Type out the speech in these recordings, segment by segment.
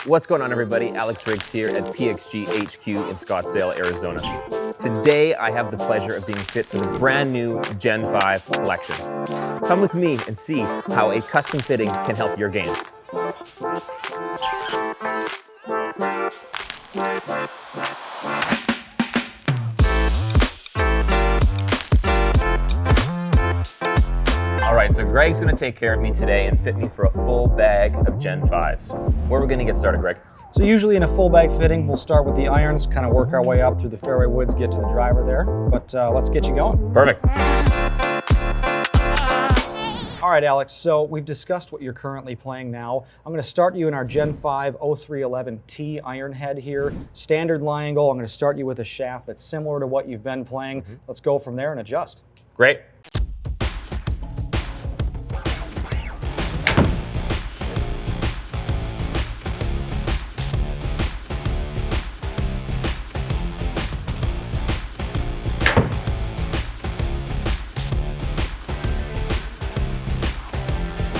What's going on, everybody? Alex Riggs here at PXG HQ in Scottsdale, Arizona. Today, I have the pleasure of being fit for the brand new Gen 5 collection. Come with me and see how a custom fitting can help your game. All right, so Greg's gonna take care of me today and fit me for a full bag of Gen 5s. Where are we gonna get started, Greg? So usually in a full bag fitting, we'll start with the irons, kind of work our way up through the fairway woods, get to the driver there. But let's get you going. Perfect. All right, Alex, so we've discussed what you're currently playing now. I'm gonna start you in our Gen 5 0311T iron head here. Standard lie angle. I'm gonna start you with a shaft that's similar to what you've been playing. Let's go from there and adjust. Great.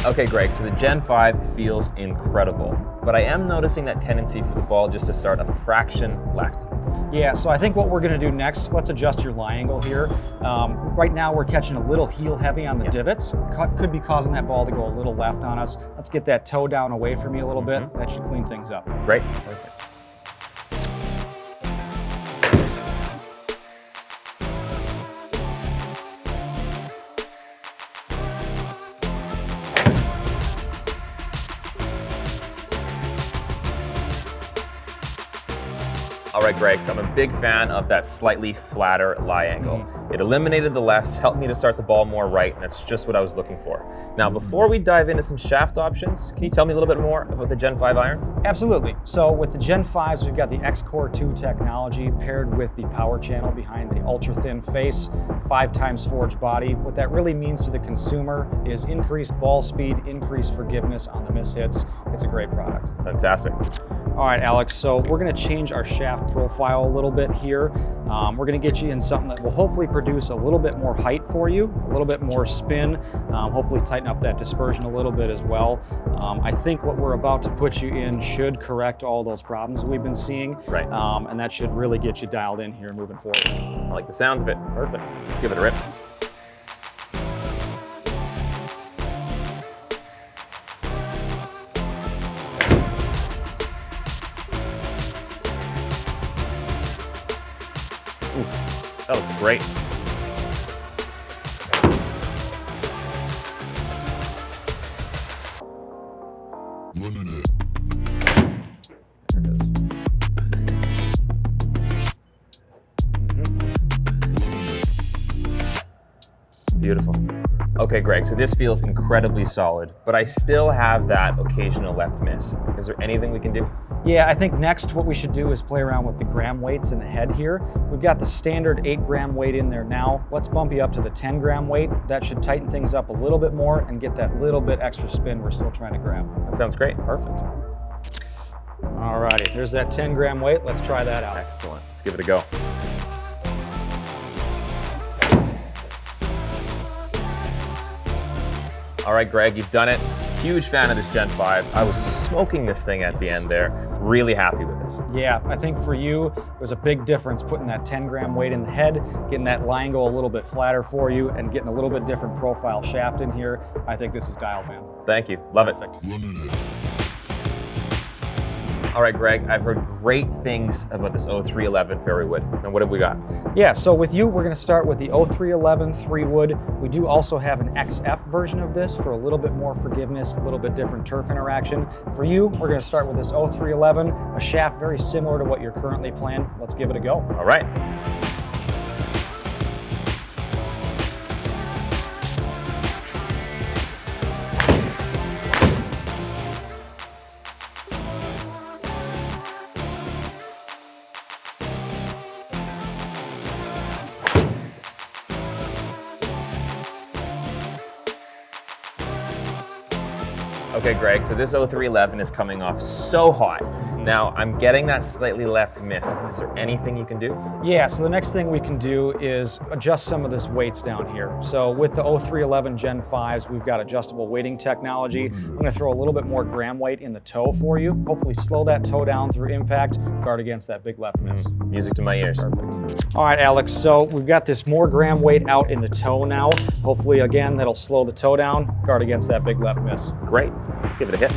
Okay, Greg, so the Gen 5 feels incredible, but I am noticing that tendency for the ball just to start a fraction left. Yeah, so I think what we're gonna do next, let's adjust your lie angle here. Right now we're catching a little heel heavy on the divots. Could be causing that ball to go a little left on us. Let's get that toe down away from you a little bit. That should clean things up. Great. Perfect. All right, Greg, so I'm a big fan of that slightly flatter lie angle. It eliminated the lefts, helped me to start the ball more right, and that's just what I was looking for. Now, before we dive into some shaft options, can you tell me a little bit more about the Gen 5 iron? Absolutely. So with the Gen 5s, we've got the X-Core 2 technology paired with the power channel behind the ultra-thin face, 5x forged body. What that really means to the consumer is increased ball speed, increased forgiveness on the miss hits. It's a great product. Fantastic. All right, Alex, so we're gonna change our shaft profile a little bit here. We're gonna get you in something that will hopefully produce a little bit more height for you, a little bit more spin, hopefully tighten up that dispersion a little bit as well. I think what we're about to put you in should correct all those problems we've been seeing. Right. And that should really get you dialed in here moving forward. I like the sounds of it. Perfect. Let's give it a rip. Ooh, that looks great. Beautiful. Okay, Greg, so this feels incredibly solid, but I still have that occasional left miss. Is there anything we can do? Yeah, I think next what we should do is play around with the gram weights in the head here. We've got the standard 8-gram weight in there now. Let's bump you up to the 10-gram weight. That should tighten things up a little bit more and get that little bit extra spin we're still trying to grab. That sounds great. Perfect. All righty, there's that 10-gram weight. Let's try that out. Excellent. Let's give it a go. All right, Greg, you've done it. Huge fan of this Gen 5. I was smoking this thing at the end there. Really happy with this. Yeah, I think for you, there's a big difference putting that 10-gram weight in the head, getting that lie angle a little bit flatter for you, and getting a little bit different profile shaft in here. I think this is dialed, man. Thank you. Love it. Perfect. All right, Greg, I've heard great things about this 0311 fairway wood. And what have we got? Yeah, so with you, we're gonna start with the 0311 3-wood. We do also have an XF version of this for a little bit more forgiveness, a little bit different turf interaction. For you, we're gonna start with this 0311, a shaft very similar to what you're currently playing. Let's give it a go. All right. Okay, Greg, so this 0311 is coming off so hot. Now, I'm getting that slightly left miss. Is there anything you can do? Yeah, so the next thing we can do is adjust some of this weights down here. So with the 0311 Gen 5s, we've got adjustable weighting technology. I'm gonna throw a little bit more gram weight in the toe for you. Hopefully slow that toe down through impact, guard against that big left miss. Music to my ears. Perfect. All right, Alex, so we've got this more gram weight out in the toe now. Hopefully, again, that'll slow the toe down, guard against that big left miss. Great, let's give it a hit.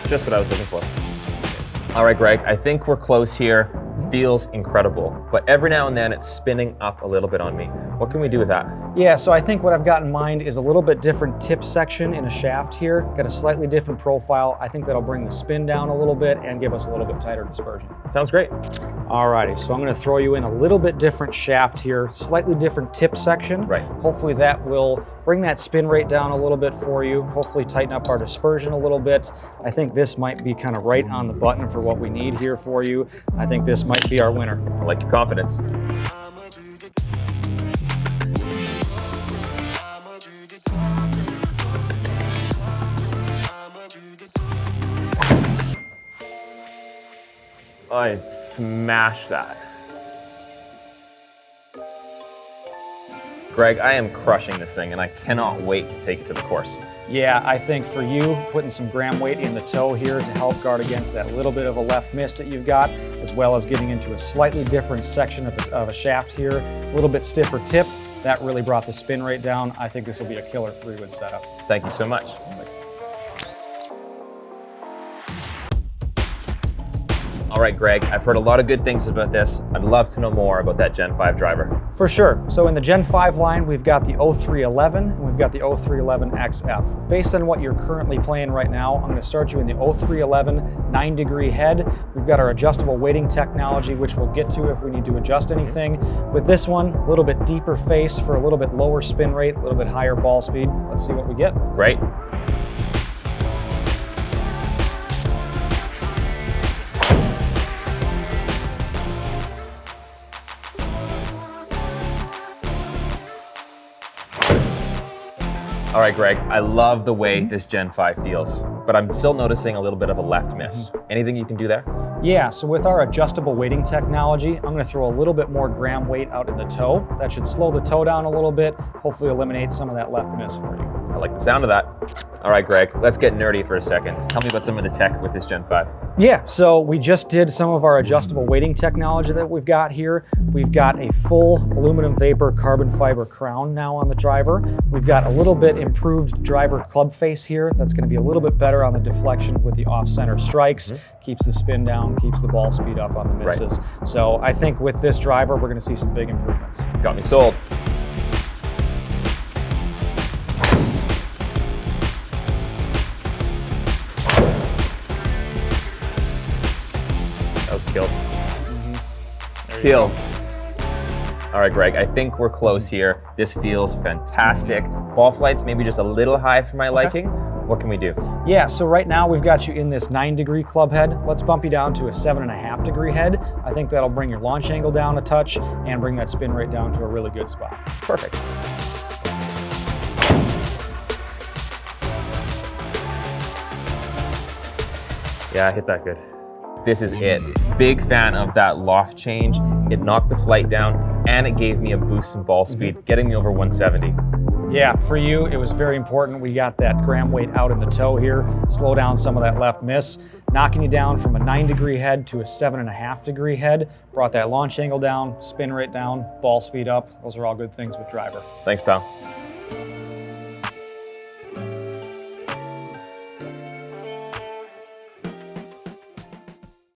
Just what I was looking for. All right, Greg, I think we're close here. Feels incredible, but every now and then it's spinning up a little bit on me. What can we do with that? Yeah, so I think what I've got in mind is a little bit different tip section in a shaft here. Got a slightly different profile. I think that'll bring the spin down a little bit and give us a little bit tighter dispersion. Sounds great. Alrighty, so I'm gonna throw you in a little bit different shaft here, slightly different tip section. Right. Hopefully that will bring that spin rate down a little bit for you, hopefully tighten up our dispersion a little bit. I think this might be kind of right on the button for what we need here for you. I think this might be our winner. I like your confidence. I smashed that. Greg, I am crushing this thing and I cannot wait to take it to the course. Yeah, I think for you, putting some gram weight in the toe here to help guard against that little bit of a left miss that you've got, as well as getting into a slightly different section of a shaft here, a little bit stiffer tip, that really brought the spin rate down. I think this will be a killer 3-wood setup. Thank you so much. All right, Greg, I've heard a lot of good things about this. I'd love to know more about that Gen 5 driver. For sure. So in the Gen 5 line, we've got the 0311 and we've got the 0311 XF. Based on what you're currently playing right now, I'm going to start you in the 0311 9-degree head. We've got our adjustable weighting technology, which we'll get to if we need to adjust anything. With this one, a little bit deeper face for a little bit lower spin rate, a little bit higher ball speed. Let's see what we get. Great. All right, Greg, I love the way this Gen 5 feels, but I'm still noticing a little bit of a left miss. Anything you can do there? Yeah, so with our adjustable weighting technology, I'm gonna throw a little bit more gram weight out in the toe. That should slow the toe down a little bit, hopefully eliminate some of that left miss for you. I like the sound of that. All right, Greg, let's get nerdy for a second. Tell me about some of the tech with this Gen 5. Yeah, so we just did some of our adjustable weighting technology that we've got here. We've got a full aluminum vapor carbon fiber crown now on the driver. We've got a little bit improved driver club face here. That's gonna be a little bit better on the deflection with the off-center strikes. Keeps the spin down, keeps the ball speed up on the misses. Right. So I think with this driver, we're gonna see some big improvements. Got me sold. That was killed. Killed. All right, Greg, I think we're close here. This feels fantastic. Ball flight's maybe just a little high for my liking. What can we do? Yeah, so right now we've got you in this 9-degree club head. Let's bump you down to a 7.5-degree head. I think that'll bring your launch angle down a touch and bring that spin rate down to a really good spot. Perfect. Yeah, I hit that good. This is it. Big fan of that loft change. It knocked the flight down and it gave me a boost in ball speed, getting me over 170. Yeah, for you, it was very important. We got that gram weight out in the toe here, slow down some of that left miss, knocking you down from a 9-degree head to a 7.5-degree head, brought that launch angle down, spin rate down, ball speed up. Those are all good things with driver. Thanks, pal.